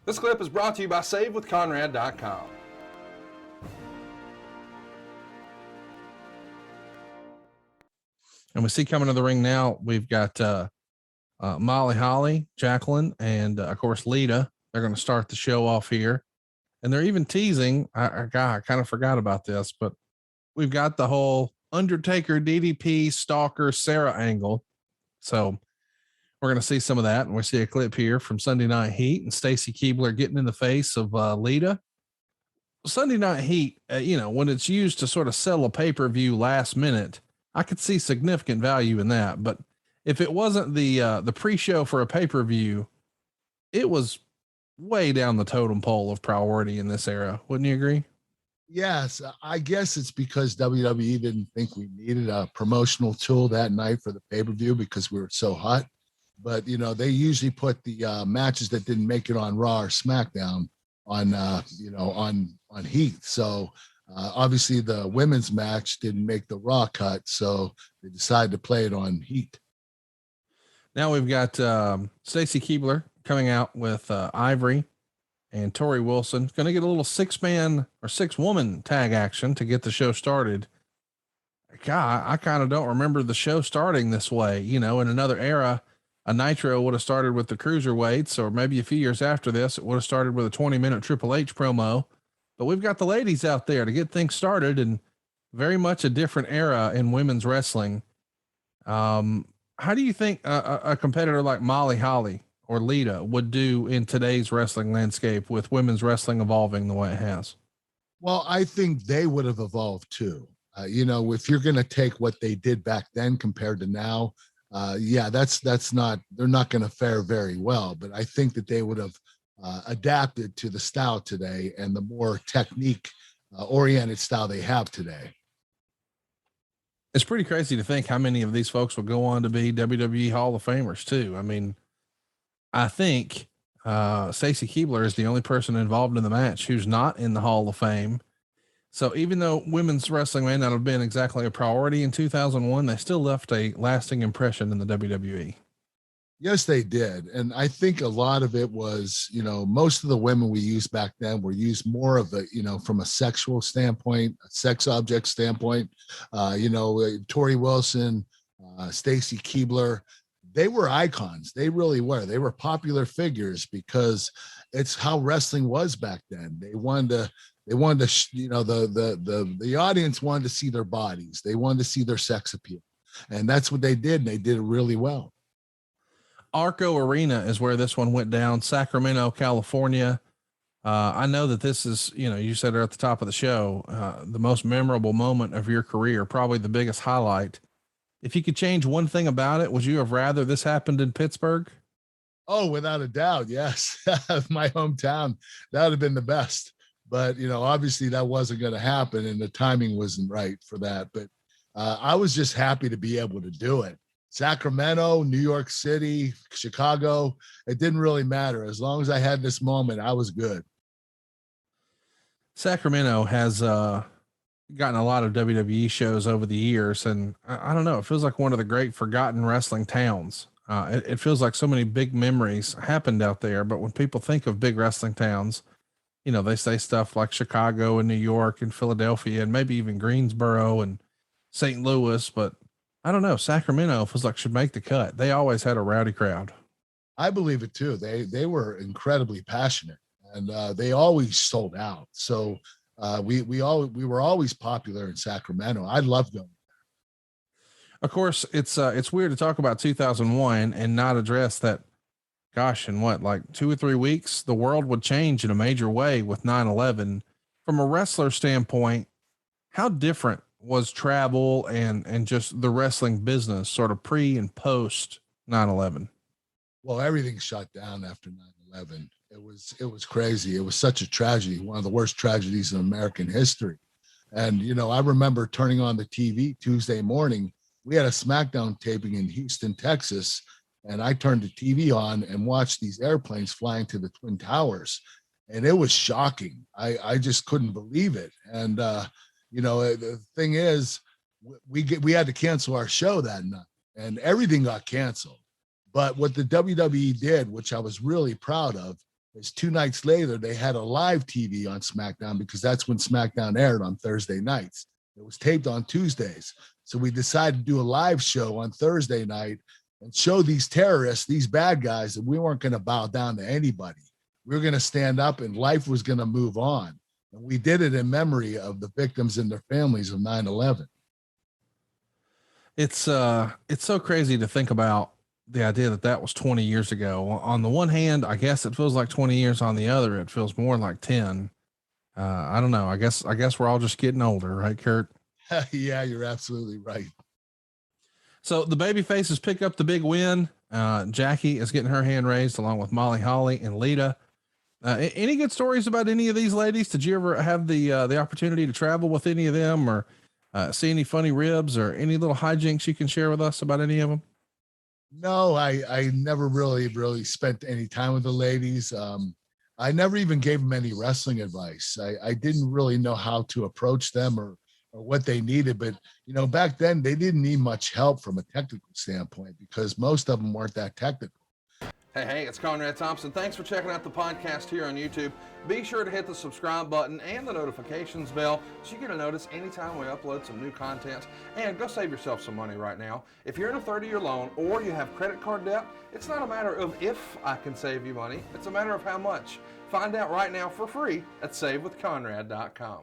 This clip is brought to you by SaveWithConrad.com. And we see coming to the ring now, we've got Molly Holly, Jacqueline, and of course, Lita. They're going to start the show off here. And they're even teasing. I kind of forgot about this, but we've got the whole Undertaker, DDP, Stalker, Sarah angle. So we're going to see some of that. And we see a clip here from Sunday Night Heat and Stacy Keibler getting in the face of Lita. Sunday Night Heat, when it's used to sort of sell a pay-per-view last minute, I could see significant value in that. But if it wasn't the pre-show for a pay-per-view, it was way down the totem pole of priority in this era. Wouldn't you agree? Yes. I guess it's because WWE didn't think we needed a promotional tool that night for the pay-per-view because we were so hot. But, they usually put the matches that didn't make it on Raw or SmackDown on Heat. So obviously the women's match didn't make the Raw cut. So they decided to play it on Heat. Now we've got Stacy Keibler coming out with Ivory and Tori Wilson. Going to get a little 6-man or 6-woman tag action to get the show started. God, I kind of don't remember the show starting this way. In another era, a Nitro would have started with the cruiserweights, or maybe a few years after this, it would have started with a 20-minute Triple H promo. But we've got the ladies out there to get things started, and very much a different era in women's wrestling. How do you think a competitor like Molly Holly or Lita would do in today's wrestling landscape with women's wrestling evolving the way it has? Well, I think they would have evolved too. If you're going to take what they did back then compared to now, they're not going to fare very well, but I think that they would have adapted to the style today and the more technique oriented style they have today. It's pretty crazy to think how many of these folks will go on to be WWE Hall of Famers too. I mean, I think Stacy Keibler is the only person involved in the match who's not in the Hall of Fame. So even though women's wrestling may not have been exactly a priority in 2001, they still left a lasting impression in the WWE. Yes, they did. And I think a lot of it was, most of the women we used back then were used more of a, from a sexual standpoint, a sex object standpoint. Tori Wilson, Stacy Keibler, they were icons. They really were. They were popular figures because it's how wrestling was back then. The audience wanted to see their bodies. They wanted to see their sex appeal. And that's what they did. And they did it really well. Arco Arena is where this one went down, Sacramento, California. I know that this is, you said it at the top of the show, the most memorable moment of your career, probably the biggest highlight. If you could change one thing about it, would you have rather this happened in Pittsburgh? Oh, without a doubt. Yes. My hometown, that would have been the best, but obviously that wasn't going to happen and the timing wasn't right for that. But I was just happy to be able to do it. Sacramento, New York City, Chicago, it didn't really matter. As long as I had this moment, I was good. Sacramento has gotten a lot of WWE shows over the years, and I don't know, it feels like one of the great forgotten wrestling towns. It feels like so many big memories happened out there, but when people think of big wrestling towns, they say stuff like Chicago and New York and Philadelphia and maybe even Greensboro and St. Louis, but I don't know. Sacramento feels like should make the cut. They always had a rowdy crowd. I believe it too. They were incredibly passionate and they always sold out. So we were always popular in Sacramento. I loved them. Of course, it's weird to talk about 2001 and not address that. Gosh, in like 2 or 3 weeks, the world would change in a major way with 9/11. From a wrestler standpoint, how different was travel and just the wrestling business sort of pre and post 9/11? Well, everything shut down after 9/11. It was crazy. It was such a tragedy, one of the worst tragedies in American history. And, I remember turning on the TV Tuesday morning. We had a SmackDown taping in Houston, Texas. And I turned the TV on and watched these airplanes flying to the Twin Towers. And it was shocking. I just couldn't believe it. And, the thing is, we had to cancel our show that night and everything got canceled. But what the WWE did, which I was really proud of, is 2 nights later, they had a live TV on SmackDown because that's when SmackDown aired on Thursday nights. It was taped on Tuesdays. So we decided to do a live show on Thursday night and show these terrorists, these bad guys, that we weren't going to bow down to anybody. We were going to stand up and life was going to move on. And we did it in memory of the victims and their families of 9/11. It's so crazy to think about the idea that that was 20 years ago. On the one hand, I guess it feels like 20 years. On the other, it feels more like 10. I don't know. I guess we're all just getting older, right, Kurt? Yeah, you're absolutely right. So the baby faces pick up the big win. Jackie is getting her hand raised along with Molly Holly and Lita. Any good stories about any of these ladies? Did you ever have the opportunity to travel with any of them, or see any funny ribs or any little hijinks you can share with us about any of them? No, I never really spent any time with the ladies. I never even gave them any wrestling advice. I didn't really know how to approach them or what they needed. But, you know, back then they didn't need much help from a technical standpoint because most of them weren't that technical. Hey, it's Conrad Thompson. Thanks for checking out the podcast here on YouTube. Be sure to hit the subscribe button and the notifications bell so you get a notice anytime we upload some new content. And go save yourself some money right now. If you're in a 30-year loan or you have credit card debt, it's not a matter of if I can save you money. It's a matter of how much. Find out right now for free at SaveWithConrad.com.